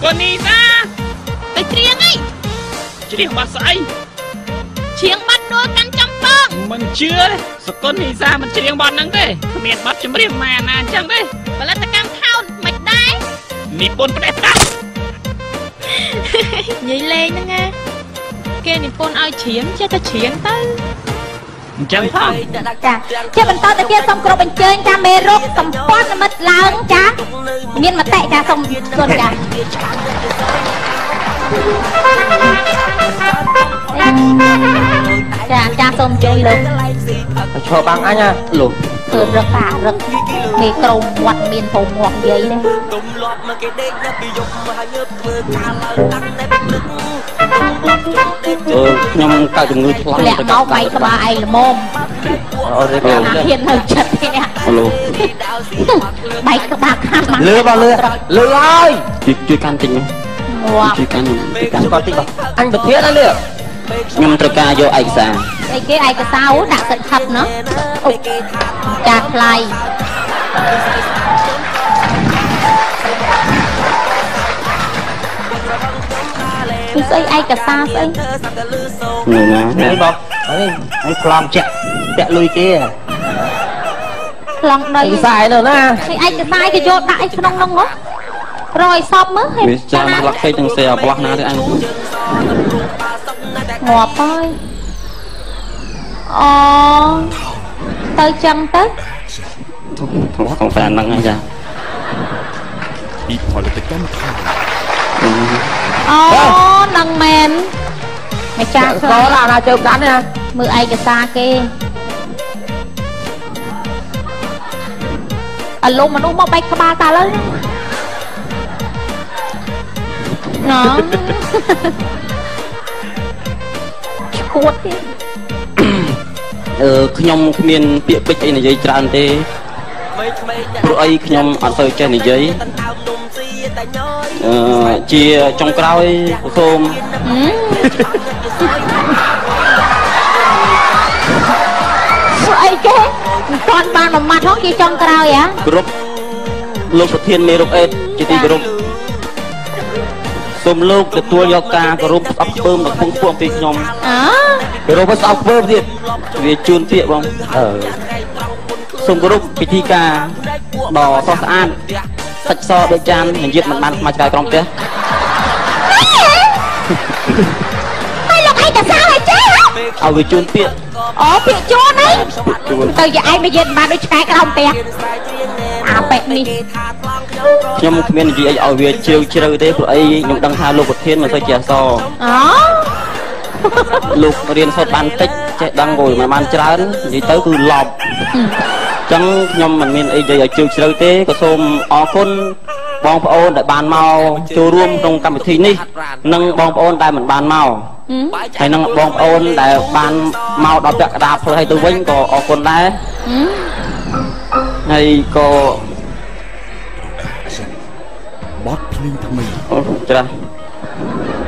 con đi ra tới triêng ấy triêng bà sải triêng bắt đôi cắn trong bông mình chưa đấy con đi ra mình triêng bọn nắng thế miền bắt chấm riêng mà nè chẳng đấy và là ta cam thao mạch đáy nị pôn đẹp đó nhảy lên đó nghe kê nị pôn ai chiếm chứ ta chiếm tới chẳng không chà chứ mình to tới kia xong cột bên trên cha mê rốt xong poát là mất lăng chá miên mà tệ cha xong xuân chả cha xong chơi luôn cho bằng anh nha lụt rất à rất mì cầu quạt miền phồng ngọt vậy đấy nhom cao từng người lẹ máu bay các bà ai là mồm hiện hơi chật thế nè bay các bà khăn mà lừa vào lừa ơiជួយកាន់តិចមកជួយកាន់cònតិចanh bật thiết anh được ខ្ញុំត្រូវការយកឯកសារ អីគេឯកសារដាក់ទឹកខិតណោះចាថ្លៃស្អីឯកសារស្អី នេះបងនេះខ្លងចាក់តាក់លុយគេ ខ្លងដី ឯកសារនោះណា ឯកសារគេយកដាក់ឯក្នុងនោះហ៎រយសពមើល វាចាំលក្ខខេទាំងសេអបោះណាទេអញ ងាប់ហើយអូទៅចឹងទៅของแฟนហ្នឹងហើយចាពីផលិតកម្មអូនឹងមែនម្ចាស់có làជើងដាន់ណា មើលឯកសារគេអលុំមនុស្សមកបែកក្បាលតើលើណ៎ឈួតទេ ខ្ញុំគ្មានពាក្យពេចន៍អីនិយាយច្រើនទេព្រោះអីខ្ញុំអត់សូវចេះនិយាយជាចុងក្រោយសូមស្អីគេមិនទាន់បានមួយម៉ាត់ហងជាចុងក្រោយហ៎គ្រប់លោកប្រធានមេរុកអេតជាទីគោរពសូមលោកទទួលយកការគោរពស្អប់ខ្ពើមដល់ពងពោះអំពីខ្ញុំគោរពស្អប់ខ្ពើមទៀតវាជូនពាក្យបងសូមគោរពពិធីការដ៏ស្រស់ស្អាតសាច់សដូចចាននិយាយមិនបានខ្មាស់ឆ្កែក្រុមផ្ទះហើយលោកឯកសារឲ្យចេះឲ្យវាជូនពាក្យអូពាក្យជូនហីទៅយាយឯងមកនិយាយបានដូចឆ្កែក្រោមផ្ទះអាប៉ែកនេះខ្ញុំគ្មាននិយាយឲ្យវាជ្រៅទេព្រោះអីខ្ញុំដឹងថាលោកប្រធានមិនសូវជាអសលោករៀនសូត្របានតិចចេះដឹងគោលមិនបានច្រើននិយាយទៅគឺឡប់អញ្ចឹងខ្ញុំមិនមានអីនិយាយឲ្យជ្រៅទេក៏សូមអរគុណបងប្អូនដែលបានមកចូលរួមក្នុងកម្មវិធីនេះនិងបងប្អូនដែលមិនបានមកហើយនឹងបងប្អូនដែលបានមកដល់ពាក់កណ្ដាលផ្លូវឲ្យទៅវិញក៏អរគុណដែរហើយក៏បត់ភ្លេងថ្មីច្រាស់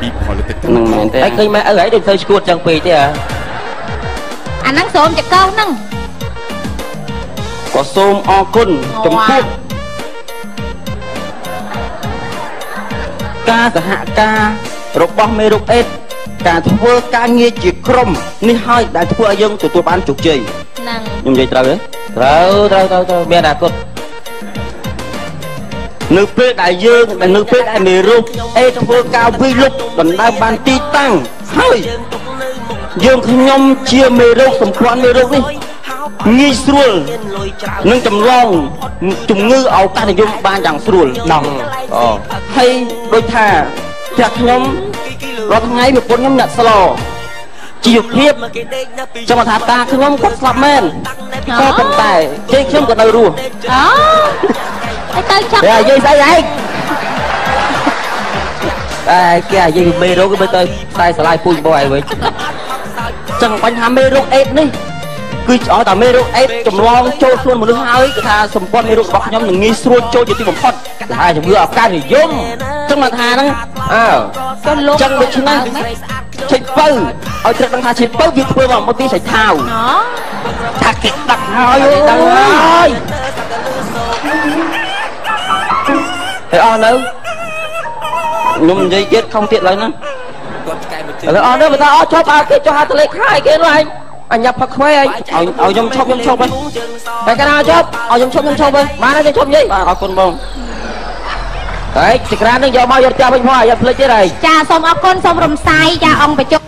ពីផលិតកម្មនឹងមែនទេឯងឃើញម៉ែឪឯងដូចទៅឈួតចឹងពេកទេអាហ្នឹងសូមចកោហ្នឹងក៏សូមអរគុណចំពោះការសហការរបស់មេរុកអេតការធ្វើការងារជាក្រុមនេះហើយដែលធ្វើឲ្យយើងទទួលបានជោគជ័យហ្នឹងខ្ញុំនិយាយត្រូវទេត្រូវមានអនាគតនៅពេលដែលយើងនៅពេលដែលមេរុកអេតធ្វើការវិលុកដណ្ដើមបានទីតាំងហើយយើងខ្ញុំជាមេរុកសម្ព័ន្ធមេរុកនេះងាយស្រួលនឹងចម្លងជំងឺឱកាសនិយមបានយ៉ាងស្រួលដល់ហើយដូចថាចាក់ខ្ញុំរាល់ថ្ងៃប្រពន្ធខ្ញុំអ្នកស្លោជីវភាពចាំថាតាខ្ញុំគាត់ស្លាប់មែនក៏ប៉ុន្តែជ័យខ្ញុំក៏នៅរស់អូទៅចាប់និយាយស្អីឯងតែគេនិយាយមេរោគទៅខ្សែស្រឡាយពូជបោះឯងវិញចឹងបញ្ហាមេរោគអេដនេះគឺឲ្យតែមេរោគអេដចម្លងចូលខ្លួនមនុស្សហើយគឺថាសម្ព័ន្ធមេរោគរបស់ខ្ញុំនឹងងាយស្រួលចូលជាទីបំផុតគេថាជំងឺឱកាសនិយមចឹងមកថាហ្នឹងក៏លោកចឹងដូច្នេះឆិតពៅឲ្យត្រូវដឹងថាឆិតពៅវាធ្វើមកពីសៃថាវថាគេដឹកហើយដឹងហើយហើយអស់នៅ ខ្ញុំនិយាយទៀតខំទៀតឡើយណាឥឡូវអត់ទេបើថាអត់ឈប់គេចុះហៅតលេខខាយគេនោះឯងអញញ៉ាប់ផឹកខ្វែឲ្យខ្ញុំឈប់ខ្ញុំឈប់ទៅកាលណាឈប់ឲ្យខ្ញុំឈប់ទៅបានហើយខ្ញុំឈប់និយាយបាទអរគុណបងហើយចក្រាននឹងយកមកយកផ្ទះវិញផងឲ្យភ្លេចទៀតហើយចាសូមអរគុណសូមរំសាយចាអង្គបញ្ចុក